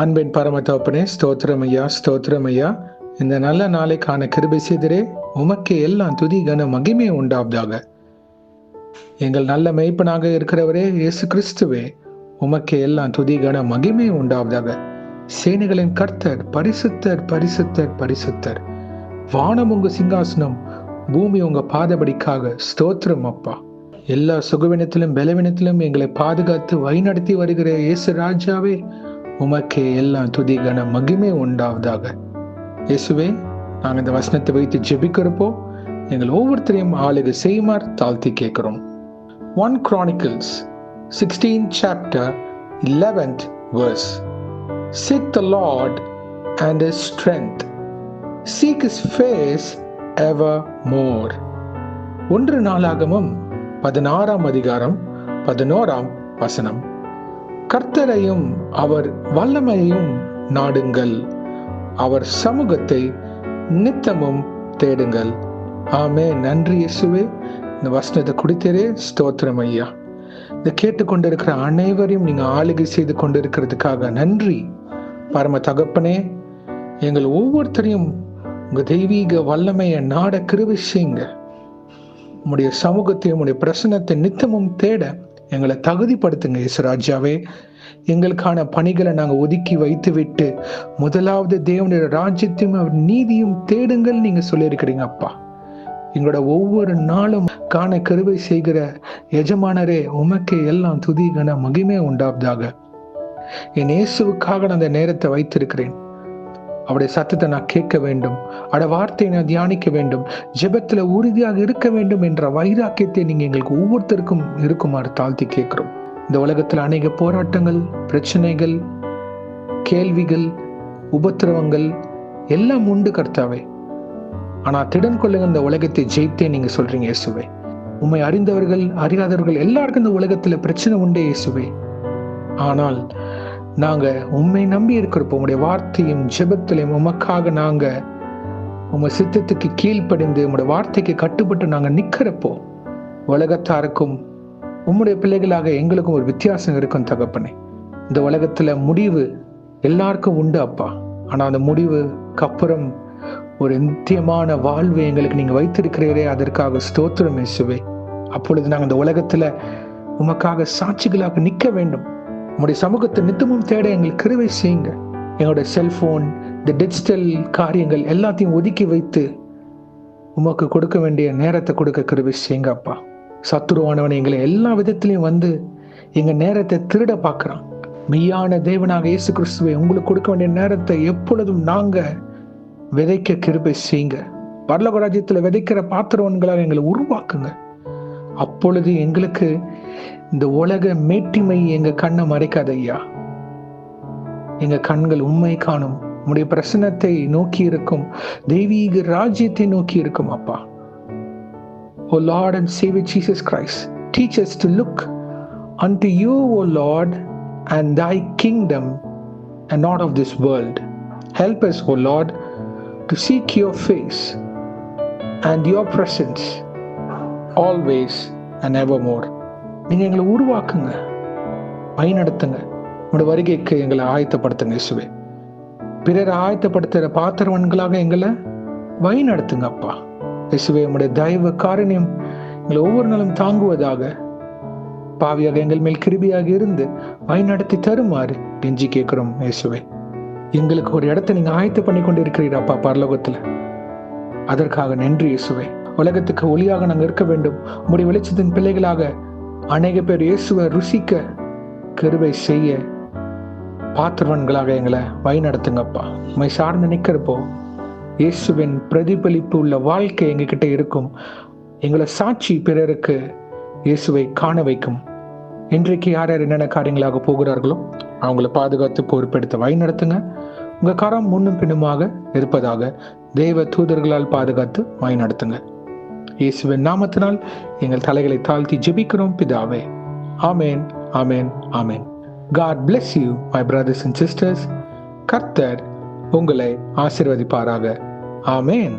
அன்பின் பரம தகப்பனே, ஸ்தோத்திரம் ஐயா, ஸ்தோத்திரம் ஐயா. இந்த நல்ல நாளை காண கிருபை செய்திரே. உமக்கே எல்லாம் துதி கன மகிமை உண்டாவதாக. எங்கள் நல்ல மெய்ப்பனாக இருக்கிறவரே இயேசு கிறிஸ்துவே, உமக்கே எல்லாம் துதி கன மகிமை உண்டாவதாக. சேனைகளின் கர்த்தர் பரிசுத்தர், பரிசுத்தர், பரிசுத்தர். வானம் உங்க சிங்காசனம், பூமி உங்க பாதபடிக்காக. ஸ்தோத்திரம் அப்பா. எல்லா சுகவினத்திலும் பலவினத்திலும் எங்களை பாதுகாத்து வழிநடத்தி வருகிற இயேசு ராஜாவே, உமக்கே எல்லாம் துதி கன மகிமை உண்டாவதாக. இயேசுவே, நாங்கள் இந்த வசனத்தை வைத்து ஜெபிக்கிறப்போ எங்கள் ஒவ்வொருத்தரையும் ஆளுகை செய்யுமாறு தாழ்த்தி கேட்கிறோம். 1 Chronicles 16 chapter 11th verse. Seek the Lord and his strength. Seek his face evermore. 1 நாளாகமம் 16ஆம் அதிகாரம் 11ஆம் வசனம். கர்த்தரையும் அவர் வல்லமையையும் நாடுங்கள், அவர் சமூகத்தை நித்தமும் தேடுங்கள். ஆமே. நன்றி இயேசுவே. இந்த வசனத்தை குடித்தரே. ஸ்தோத்திரம் ஐயா. இதை கேட்டுக்கொண்டிருக்கிற அனைவரையும் நீங்க ஆளுகை செய்து கொண்டிருக்கிறதுக்காக நன்றி. பரம தகப்பனே, எங்கள் ஒவ்வொருத்தரையும் உங்க தெய்வீக வல்லமையை நாட கிருபை செய்யுங்க. உங்களுடைய சமூகத்தையும் உங்களுடைய பிரசனத்தை நித்தமும் தேட எங்களை தகுதிப்படுத்துங்க இயேசுராஜாவே. எங்களுக்கான பணிகளை நாங்கள் ஒதுக்கி வைத்து விட்டு முதலாவது தேவனுடைய ராஜ்யத்தையும் அவர் நீதியும் தேடுங்கள் நீங்க சொல்லியிருக்கிறீங்க அப்பா. எங்களோட ஒவ்வொரு நாளும் காண கருவை செய்கிற எஜமானரே, உமக்கே எல்லாம் துதி கன மகிமை உண்டாவதாக. என் இயேசுவுக்காக நான் அந்த நேரத்தை வைத்திருக்கிறேன். அவருடைய சத்தத்தை நான் கேட்க வேண்டும், அவருடைய வார்த்தையை நான் தியானிக்க வேண்டும், ஜெபத்துல உறுதியாக இருக்க வேண்டும் என்ற வைராக்கியத்தை நீங்க எங்களுக்கு ஒவ்வொருத்தருக்கும் இருக்குமாறு தாழ்த்தி கேட்கிறோம். இந்த உலகத்துல அநேக போராட்டங்கள், பிரச்சனைகள், கேள்விகள், உபத்திரவங்கள் எல்லாம் உண்டு கர்த்தாவே. ஆனா திடன் கொள்ளுங்க, இந்த உலகத்தை ஜெயித்தே நீங்க சொல்றீங்க இயேசுவே. உம்மை அறிந்தவர்கள் அறியாதவர்கள் எல்லாருக்கும் இந்த உலகத்துல பிரச்சனை உண்டே இயேசுவே. ஆனால் நாங்க உண்மை நம்பி இருக்கிறப்போ, உங்களுடைய வார்த்தையும் ஜெபத்திலையும் உமக்காக நாங்க உங்க சித்தத்துக்கு கீழ்ப்படிந்து உங்களுடைய வார்த்தைக்கு கட்டுப்பட்டு நாங்க நிக்கிறப்போ, உலகத்தாருக்கும் உம்முடைய பிள்ளைகளாக எங்களுக்கும் ஒரு வித்தியாசம் இருக்கும் தகப்பனே. இந்த உலகத்துல முடிவு எல்லாருக்கும் உண்டு அப்பா. ஆனா அந்த முடிவுக்கு அப்புறம் ஒரு நித்தியமான வாழ்வு எங்களுக்கு நீங்க வைத்திருக்கிறீரே, அதற்காக ஸ்தோத்திரம் இயேசுவே. அப்பொழுது நாங்க இந்த உலகத்துல உமக்காக சாட்சிகளாக நிற்க வேண்டும். உங்களுடைய சமூகத்தை நித்தமும் தேட எங்களுக்கு கிருபை செய்யுங்க. எங்களுடைய செல்போன், இந்த டிஜிட்டல் காரியங்கள் எல்லாத்தையும் ஒதுக்கி வைத்து உமக்கு கொடுக்க வேண்டிய நேரத்தை கொடுக்க கிருபை செய்யுங்க அப்பா. சத்துருவானவனை எங்களை எல்லா விதத்திலையும் வந்து எங்க நேரத்தை திருட பார்க்கிறான். மெய்யான தேவனாக இயேசு கிறிஸ்துவை உங்களுக்கு கொடுக்க வேண்டிய நேரத்தை எப்பொழுதும் நாங்க விதைக்க கிருபை செய்யுங்க. பரலோக ராஜ்யத்துல விதைக்கிற பாத்திரவன்களாக எங்களை உருவாக்குங்க. அப்பொழுது எங்களுக்கு இந்த உலக மேட்டிமை எங்க கண்ணை மறைக்காத ஐயா. எங்க கண்கள் உண்மை காணும், உம்முடைய பிரசன்னத்தை நோக்கி இருக்கும், தெய்வீக ராஜ்யத்தை நோக்கி இருக்கும் அப்பா. O Lord and Savior Jesus Christ, teach us to look unto you, O Lord, and thy kingdom, and not of this world. Help us, O Lord, to seek your face and your presence always and evermore. நீங்க எங்களை உருவாக்குங்க, வழிநடத்துங்க. உங்களுடைய வருகைக்கு எங்களை ஆயத்தப்படுத்துங்க இயேசுவே. பிறரை ஆயத்தப்படுத்துகிற பாத்திரவன்களாக எங்களை வழிநடத்துங்க அப்பா. இயேசுவே, உங்களுடைய தயவு காரணியம் எங்களை ஒவ்வொரு நாளும் தாங்குவதாக. பாவியாக எங்கள் மேல் கிருபியாக இருந்து வழிநடத்தி தருமாறு கெஞ்சி கேட்கிறோம் இயேசுவே. எங்களுக்கு ஒரு இடத்தை நீங்க ஆயத்த பண்ணி கொண்டு இருக்கிறீர் அப்பா பரலோகத்துல. அதற்காக நன்றி இயேசுவே. உலகத்துக்கு ஒளியாக நாங்கள் இருக்க வேண்டும். உங்களுடைய வெளிச்சத்தின் பிள்ளைகளாக அநேக பேர் இயேசுவை ருசிக்க கிருபை செய்ய பாத்திரவன்களாக எங்களை வழிநடத்துங்கப்பா. உண்மை சார்ந்து நிற்கிறப்போ இயேசுவின் பிரதிபலிப்பு உள்ள வாழ்க்கை எங்ககிட்ட இருக்கும். எங்களை சாட்சி பிறருக்கு இயேசுவை காண வைக்கும். இன்றைக்கு யார் யார் என்னென்ன காரியங்களாக போகிறார்களோ அவங்கள பாதுகாத்து பொறுப்பெடுத்து வழிநடத்துங்க. உங்க கரம் முன்னும் பின்னுமாக இருப்பதாக தேவ தூதர்களால் பாதுகாத்து வழிநடத்துங்க. இயேசுவின் நாமத்தினால் எங்கள் தலைகளை தாழ்த்தி ஜெபிக்கிறோம் பிதாவே. ஆமேன், ஆமேன், ஆமேன். God bless you, my brothers and sisters. கர்த்தர் உங்களை ஆசீர்வதிப்பாராக. ஆமேன்.